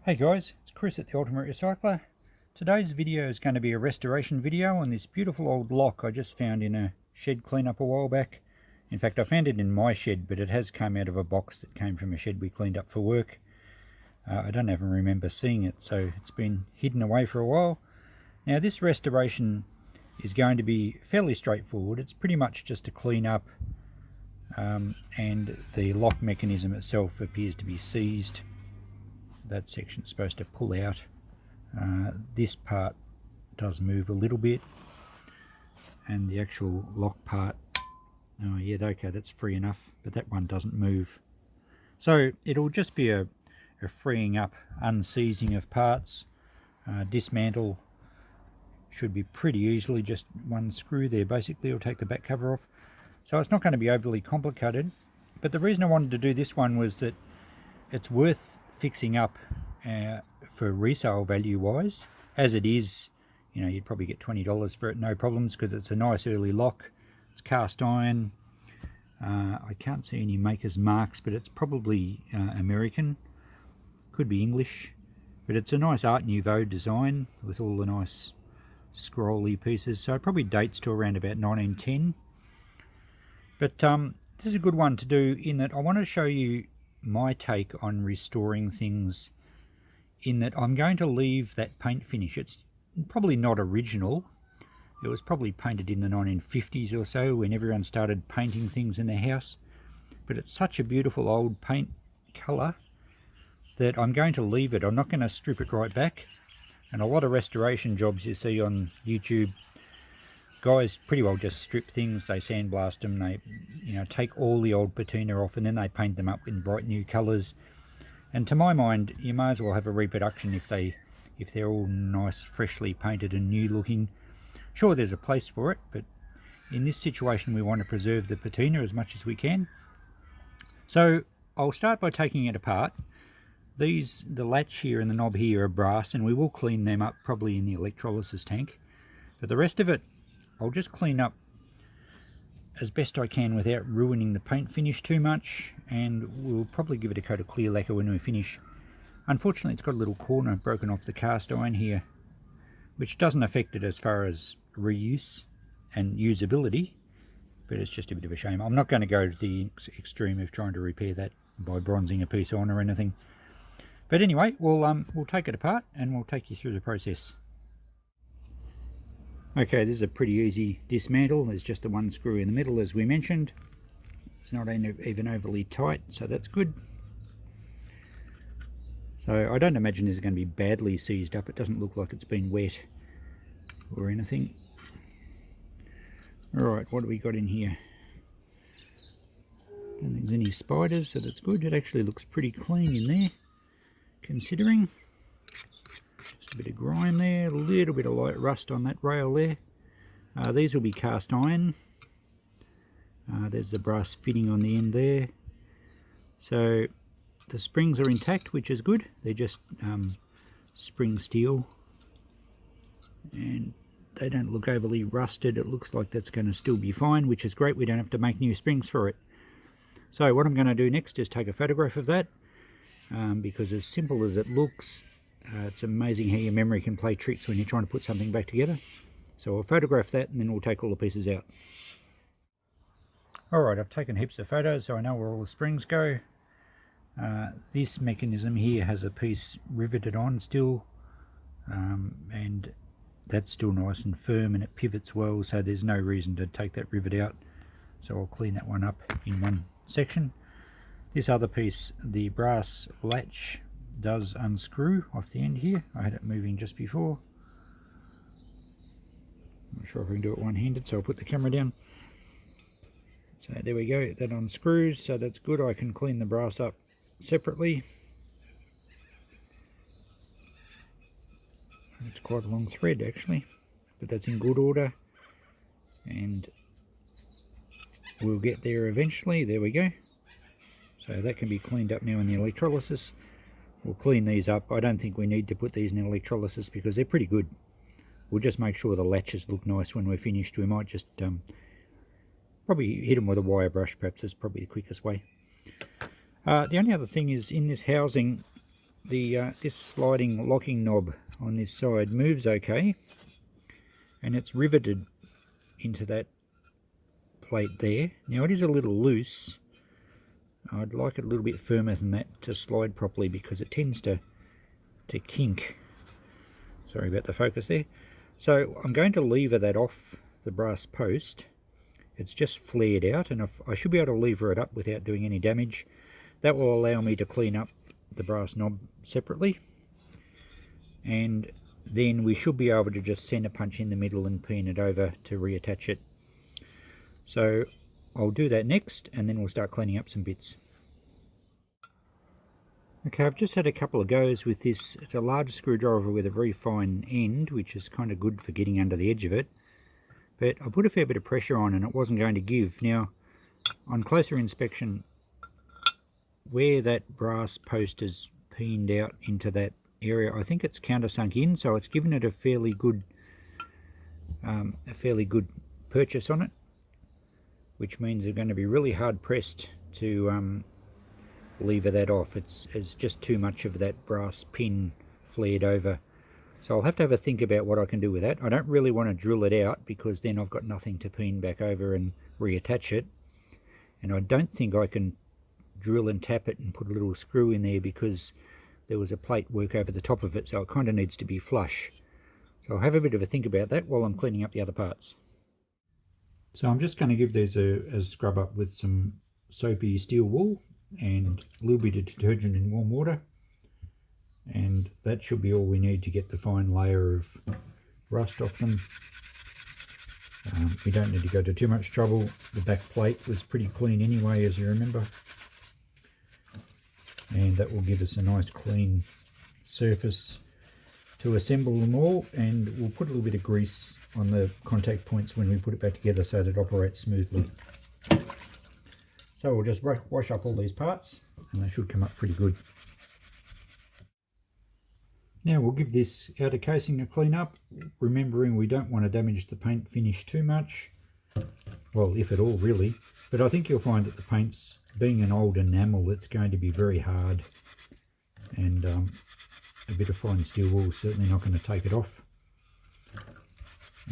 Hey guys, it's Chris at the Ultimate Recycler. Today's video is going to be a restoration video on this beautiful old lock I just found in a shed cleanup a while back. In fact, I found it in my shed, but it has come out of a box that came from a shed we cleaned up for work. I don't even remember seeing it, so it's been hidden away for a while. Now this restoration is going to be fairly straightforward. It's pretty much just a clean up, and the lock mechanism itself appears to be seized. That section's supposed to pull out. This part does move a little bit, and the actual lock part, oh yeah, okay, that's free enough, but that one doesn't move. So it'll just be a freeing up, unseizing of parts. Dismantle should be pretty easily, just one screw there basically will take the back cover off. So it's not going to be overly complicated, but the reason I wanted to do this one was that it's worth fixing up for resale value wise. As it is, you know, you'd probably get $20 for it, no problems, because it's a nice early lock. It's cast iron. I can't see any maker's marks, but it's probably American, could be English, but it's a nice Art Nouveau design with all the nice scrolly pieces, so it probably dates to around about 1910. But this is a good one to do in that I want to show you my take on restoring things, in that I'm going to leave that paint finish. It's probably not original. It was probably painted in the 1950s or so when everyone started painting things in their house, but it's such a beautiful old paint colour that I'm going to leave it. I'm not going to strip it right back. And a lot of restoration jobs you see on YouTube, guys pretty well just strip things, they sandblast them, they take all the old patina off, and then they paint them up in bright new colours. And to my mind, you may as well have a reproduction if they're all nice, freshly painted and new looking. Sure, there's a place for it, but in this situation we want to preserve the patina as much as we can. So I'll start by taking it apart. The latch here and the knob here are brass, and we will clean them up probably in the electrolysis tank. But the rest of it I'll just clean up as best I can without ruining the paint finish too much, and we'll probably give it a coat of clear lacquer when we finish. Unfortunately, it's got a little corner broken off the cast iron here, which doesn't affect it as far as reuse and usability, but it's just a bit of a shame. I'm not going to go to the extreme of trying to repair that by bronzing a piece on or anything. But anyway, we'll take it apart and we'll take you through the process. Okay, this is a pretty easy dismantle. There's just the one screw in the middle, as we mentioned. It's not even overly tight, so that's good. So I don't imagine this is going to be badly seized up. It doesn't look like it's been wet or anything. Alright, what do we got in here? Don't think there's any spiders, so that's good. It actually looks pretty clean in there, considering. Just a bit of grime there, a little bit of light rust on that rail there. These will be cast iron. There's the brass fitting on the end there. So the springs are intact, which is good. They're just spring steel, and they don't look overly rusted. It looks like that's going to still be fine, which is great. We don't have to make new springs for it. So what I'm going to do next is take a photograph of that, because as simple as it looks, it's amazing how your memory can play tricks when you're trying to put something back together. So I'll photograph that and then we'll take all the pieces out. Alright, I've taken heaps of photos so I know where all the springs go. This mechanism here has a piece riveted on still, and that's still nice and firm and it pivots well, so there's no reason to take that rivet out. So I'll clean that one up in one section. This other piece, the brass latch, does unscrew off the end here. I had it moving just before. I'm not sure if I can do it one-handed, so I'll put the camera down. So there we go, that unscrews, so that's good. I can clean the brass up separately. It's quite a long thread actually, but that's in good order, and we'll get there eventually. There we go. So that can be cleaned up now in the electrolysis. We'll clean these up. I don't think we need to put these in electrolysis because they're pretty good. We'll just make sure the latches look nice when we're finished. We might just probably hit them with a wire brush, perhaps. That's probably the quickest way. The only other thing is, in this housing this sliding locking knob on this side moves okay, and it's riveted into that plate there. Now it is a little loose. I'd like it a little bit firmer than that to slide properly, because it tends to kink. Sorry about the focus there. So I'm going to lever that off the brass post. It's just flared out, and I should be able to lever it up without doing any damage. That will allow me to clean up the brass knob separately, and then we should be able to just center punch in the middle and peen it over to reattach it. So I'll do that next, and then we'll start cleaning up some bits. Okay, I've just had a couple of goes with this. It's a large screwdriver with a very fine end, which is kind of good for getting under the edge of it. But I put a fair bit of pressure on and it wasn't going to give. Now, on closer inspection, where that brass post is peened out into that area, I think it's countersunk in, so it's given it a fairly good purchase on it, which means they're going to be really hard pressed to lever that off. It's just too much of that brass pin flared over. So I'll have to have a think about what I can do with that. I don't really want to drill it out, because then I've got nothing to peen back over and reattach it. And I don't think I can drill and tap it and put a little screw in there, because there was a plate work over the top of it, so it kind of needs to be flush. So I'll have a bit of a think about that while I'm cleaning up the other parts. So I'm just going to give these a scrub up with some soapy steel wool and a little bit of detergent in warm water, and that should be all we need to get the fine layer of rust off them. We don't need to go to too much trouble. The back plate was pretty clean anyway, as you remember, and that will give us a nice clean surface to assemble them all. And we'll put a little bit of grease on the contact points when we put it back together so that it operates smoothly. So we'll just wash up all these parts and they should come up pretty good. Now we'll give this outer casing a clean up, remembering we don't want to damage the paint finish too much. Well, if at all really, but I think you'll find that the paint's, being an old enamel, it's going to be very hard, and a bit of fine steel wool is certainly not going to take it off.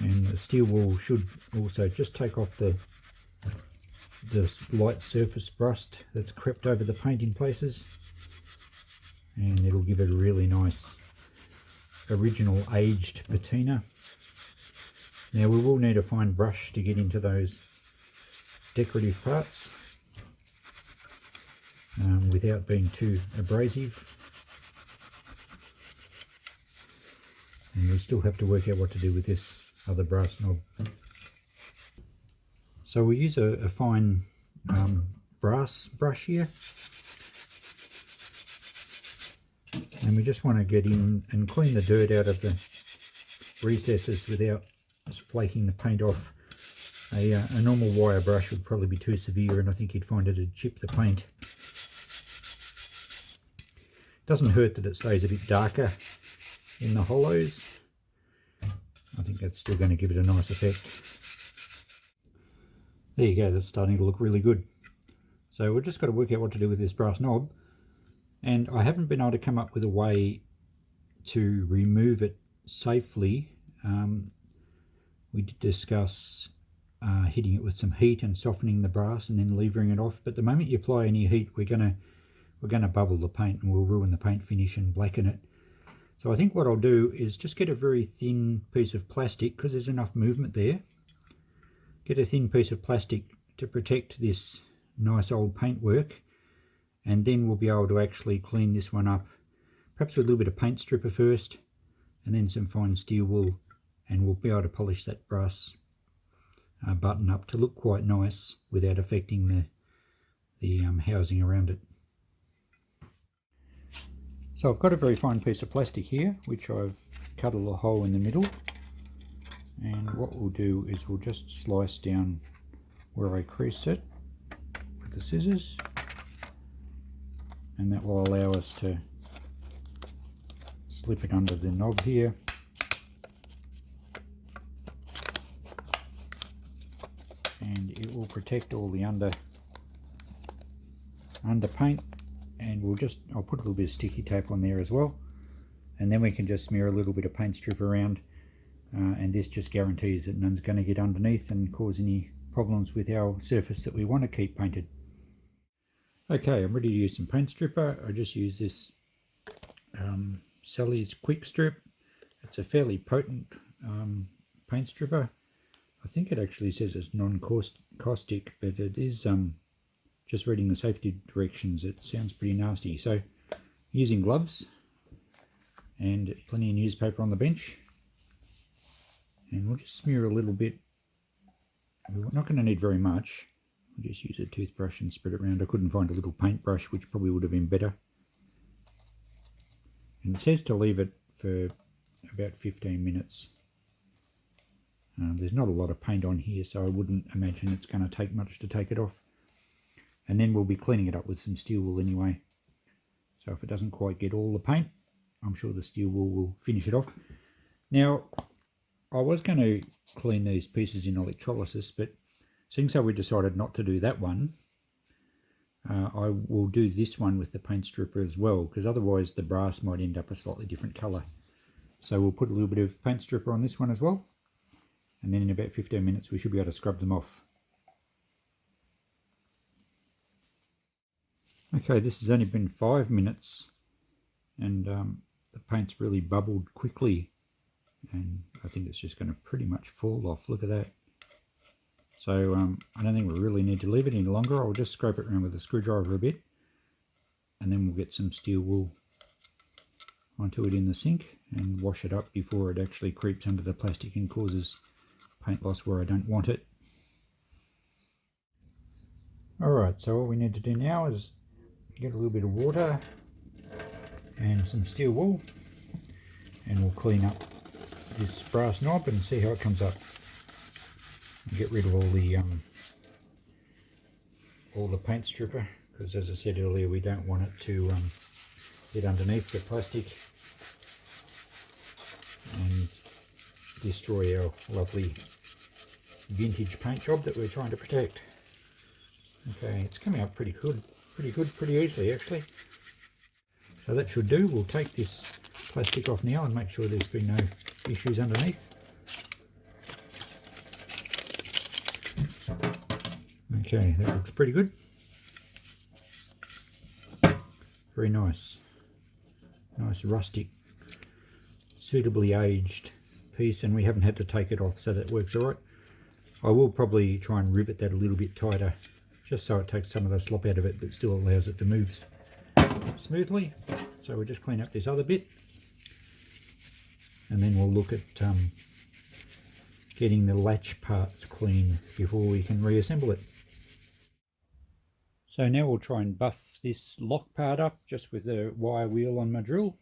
And the steel wool should also just take off the light surface rust that's crept over the paint in places, and it'll give it a really nice original aged patina. Now we will need a fine brush to get into those decorative parts without being too abrasive, and we still have to work out what to do with this other brass knob. So we use a fine brass brush here, and we just want to get in and clean the dirt out of the recesses without just flaking the paint off. A normal wire brush would probably be too severe, and I think you'd find it'd chip the paint. Doesn't hurt that it stays a bit darker in the hollows. I think that's still going to give it a nice effect. There you go, that's starting to look really good. So we've just got to work out what to do with this brass knob, and I haven't been able to come up with a way to remove it safely. We did discuss hitting it with some heat and softening the brass and then levering it off, but the moment you apply any heat, we're gonna bubble the paint and we'll ruin the paint finish and blacken it. So I think what I'll do is just get a very thin piece of plastic, because there's enough movement there. Get a thin piece of plastic to protect this nice old paintwork, and then we'll be able to actually clean this one up, perhaps with a little bit of paint stripper first and then some fine steel wool, and we'll be able to polish that brass button up to look quite nice without affecting the housing around it. So I've got a very fine piece of plastic here, which I've cut a little hole in the middle, and what we'll do is we'll just slice down where I creased it with the scissors, and that will allow us to slip it under the knob here. And it will protect all the under paint and I'll put a little bit of sticky tape on there as well, and then we can just smear a little bit of paint strip around, and this just guarantees that none's going to get underneath and cause any problems with our surface that we want to keep painted. Okay, I'm ready to use some paint stripper. I just use this Sally's Quick Strip. It's a fairly potent paint stripper. I think it actually says it's non-caustic, but it is, just reading the safety directions, it sounds pretty nasty. So using gloves and plenty of newspaper on the bench, and we'll just smear a little bit. We're not going to need very much. I'll just use a toothbrush and spread it around. I couldn't find a little paintbrush, which probably would have been better. And it says to leave it for about 15 minutes. There's not a lot of paint on here, so I wouldn't imagine it's going to take much to take it off. And then we'll be cleaning it up with some steel wool anyway. So if it doesn't quite get all the paint, I'm sure the steel wool will finish it off. Now, I was going to clean these pieces in electrolysis, but seeing so we decided not to do that one, I will do this one with the paint stripper as well, because otherwise the brass might end up a slightly different colour. So we'll put a little bit of paint stripper on this one as well, and then in about 15 minutes we should be able to scrub them off. Okay, this has only been 5 minutes, and the paint's really bubbled quickly, and I think it's just going to pretty much fall off. Look at that. So I don't think we really need to leave it any longer. I'll just scrape it around with a screwdriver a bit, and then we'll get some steel wool onto it in the sink and wash it up before it actually creeps under the plastic and causes paint loss where I don't want it. Alright, so all we need to do now is get a little bit of water and some steel wool, and we'll clean up this brass knob and see how it comes up. Get rid of all the paint stripper, because as I said earlier, we don't want it to get underneath the plastic and destroy our lovely vintage paint job that we're trying to protect. Okay, it's coming up pretty good, pretty easily actually. So that should do. We'll take this plastic off now and make sure there's been no issues underneath. Okay, that looks pretty good. Very nice. Nice rustic, suitably aged piece, and we haven't had to take it off, so that works alright. I will probably try and rivet that a little bit tighter, just so it takes some of the slop out of it, but still allows it to move smoothly. So we'll just clean up this other bit, and then we'll look at getting the latch parts clean before we can reassemble it. So now we'll try and buff this lock part up just with a wire wheel on my drill.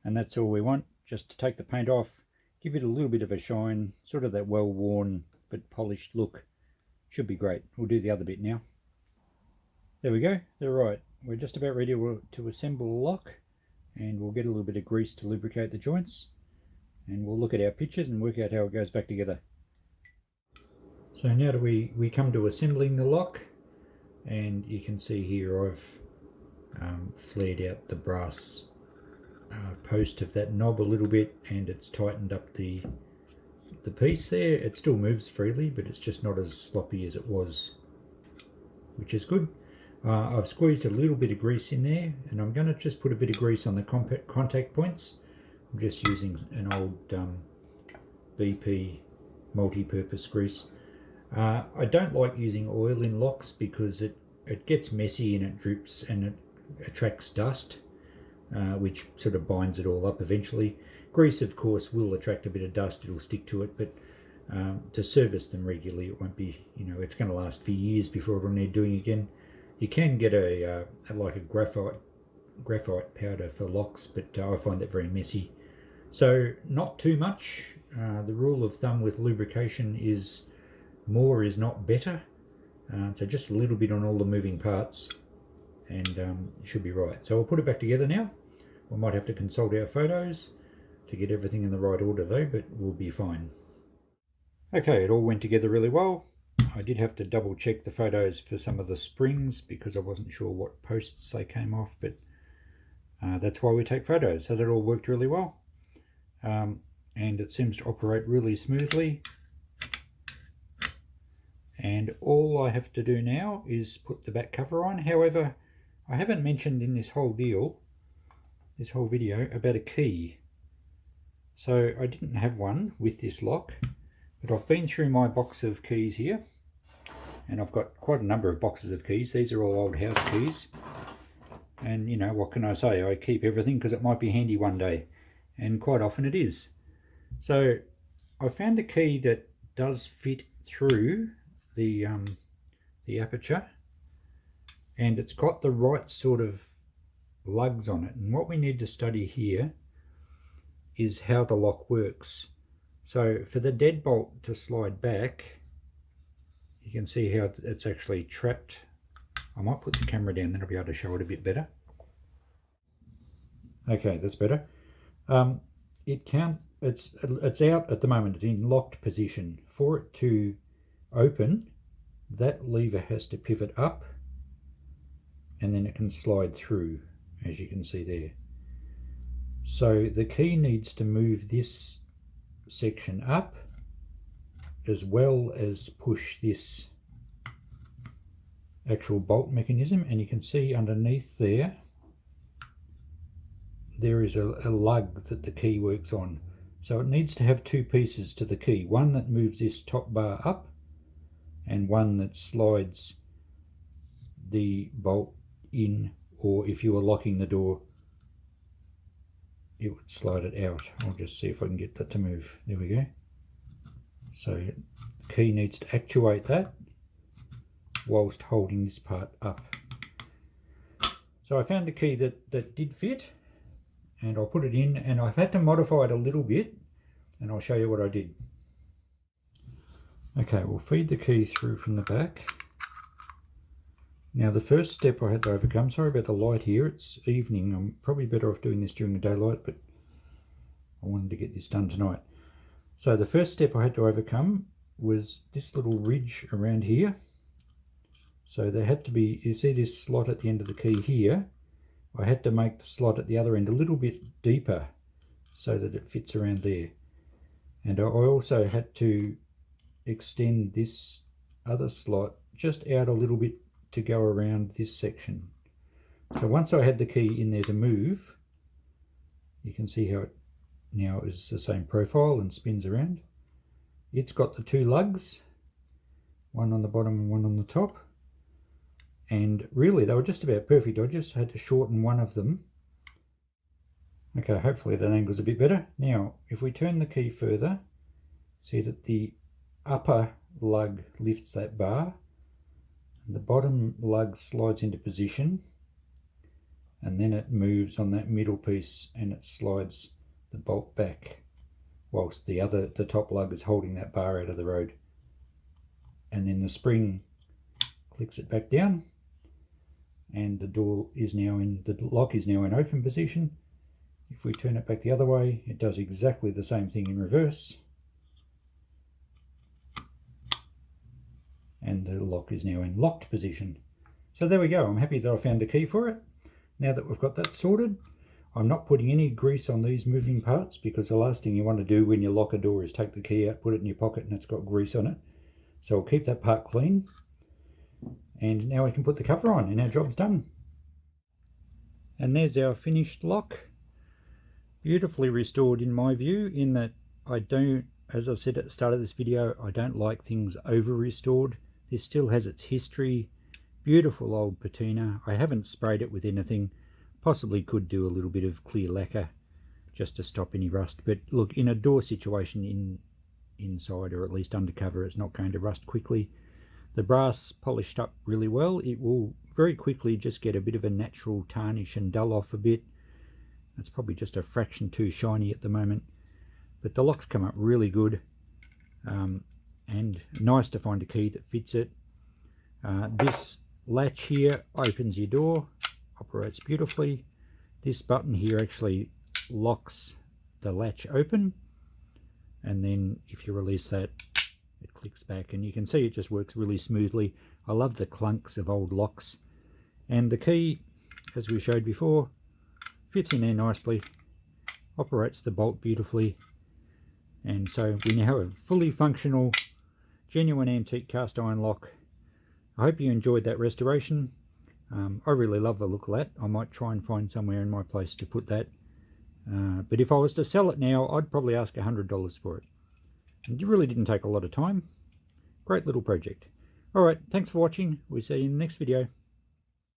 And that's all we want, just to take the paint off, give it a little bit of a shine, sort of that well-worn but polished look. Should be great. We'll do the other bit now. There we go, they're right. We're just about ready to assemble the lock, and we'll get a little bit of grease to lubricate the joints, and we'll look at our pictures and work out how it goes back together. So now that we come to assembling the lock, and you can see here I've flared out the brass post of that knob a little bit, and it's tightened up the piece there. It still moves freely, but it's just not as sloppy as it was, which is good. I've squeezed a little bit of grease in there, and I'm going to just put a bit of grease on the contact points. I'm just using an old BP multi-purpose grease. I don't like using oil in locks because it gets messy and it drips and it attracts dust, which sort of binds it all up eventually. Grease, of course, will attract a bit of dust, it'll stick to it, but to service them regularly, it won't be, it's going to last for years before it'll need doing again. You can get a graphite powder for locks, but I find that very messy. So not too much. The rule of thumb with lubrication is more is not better. So just a little bit on all the moving parts, and it should be right. So I'll put it back together now. We might have to consult our photos to get everything in the right order though, but we'll be fine. Okay, it all went together really well. I did have to double check the photos for some of the springs because I wasn't sure what posts they came off, but that's why we take photos. So that all worked really well. And it seems to operate really smoothly. And all I have to do now is put the back cover on. However, I haven't mentioned in this whole deal, this whole video, about a key. So I didn't have one with this lock, but I've been through my box of keys here, and I've got quite a number of boxes of keys. These are all old house keys. And you know, what can I say? I keep everything because it might be handy one day, and quite often it is. So I found a key that does fit through the aperture, and it's got the right sort of lugs on it. And what we need to study here is how the lock works. So for the deadbolt to slide back, you can see how it's actually trapped. I might put the camera down, then I'll be able to show it a bit better. Okay, that's better. It's out at the moment. It's in locked position. For it to open, that lever has to pivot up, and then it can slide through, as you can see there. So the key needs to move this section up as well as push this actual bolt mechanism, and you can see underneath there is a lug that the key works on. So it needs to have two pieces to the key, one that moves this top bar up and one that slides the bolt in, or if you were locking the door it would slide it out. I'll just see if I can get that to move. There we go. So the key needs to actuate that whilst holding this part up. So I found a key that did fit, and I'll put it in, and I've had to modify it a little bit, and I'll show you what I did. Okay, we'll feed the key through from the back. Now the first step I had to overcome, sorry about the light here, it's evening, I'm probably better off doing this during the daylight, but I wanted to get this done tonight. So the first step I had to overcome was this little ridge around here. So there had to be, you see this slot at the end of the key here, I had to make the slot at the other end a little bit deeper so that it fits around there. And I also had to extend this other slot just out a little bit to go around this section. So once I had the key in there to move, you can see how it now is the same profile and spins around. It's got the two lugs, one on the bottom and one on the top, and really they were just about perfect. I just had to shorten one of them. Okay, hopefully that angle's a bit better. Now if we turn the key further, see that the upper lug lifts that bar, and the bottom lug slides into position, and then it moves on that middle piece and it slides the bolt back, whilst the top lug is holding that bar out of the road. And then the spring clicks it back down, and the door is now in, the lock is now in open position. If we turn it back the other way, it does exactly the same thing in reverse. And the lock is now in locked position. So there we go. I'm happy that I found a key for it. Now that we've got that sorted, I'm not putting any grease on these moving parts, because the last thing you want to do when you lock a door is take the key out, put it in your pocket, and it's got grease on it. So I'll keep that part clean. And now we can put the cover on and our job's done. And there's our finished lock. Beautifully restored in my view, in that I don't, as I said at the start of this video, I don't like things over restored. This still has its history. Beautiful old patina. I haven't sprayed it with anything. Possibly could do a little bit of clear lacquer just to stop any rust. But look, in a door situation inside, or at least undercover, it's not going to rust quickly. The brass polished up really well. It will very quickly just get a bit of a natural tarnish and dull off a bit. It's probably just a fraction too shiny at the moment. But the lock's come up really good. And nice to find a key that fits it. This latch here opens your door, operates beautifully. This button here actually locks the latch open, and then if you release that, it clicks back, and you can see it just works really smoothly. I love the clunks of old locks. And the key, as we showed before, fits in there nicely, operates the bolt beautifully, and so we now have a fully functional, genuine antique cast iron lock. I hope you enjoyed that restoration. I really love the look of that. I might try and find somewhere in my place to put that. But if I was to sell it now, I'd probably ask $100 for it. And it really didn't take a lot of time. Great little project. Alright, thanks for watching. We'll see you in the next video.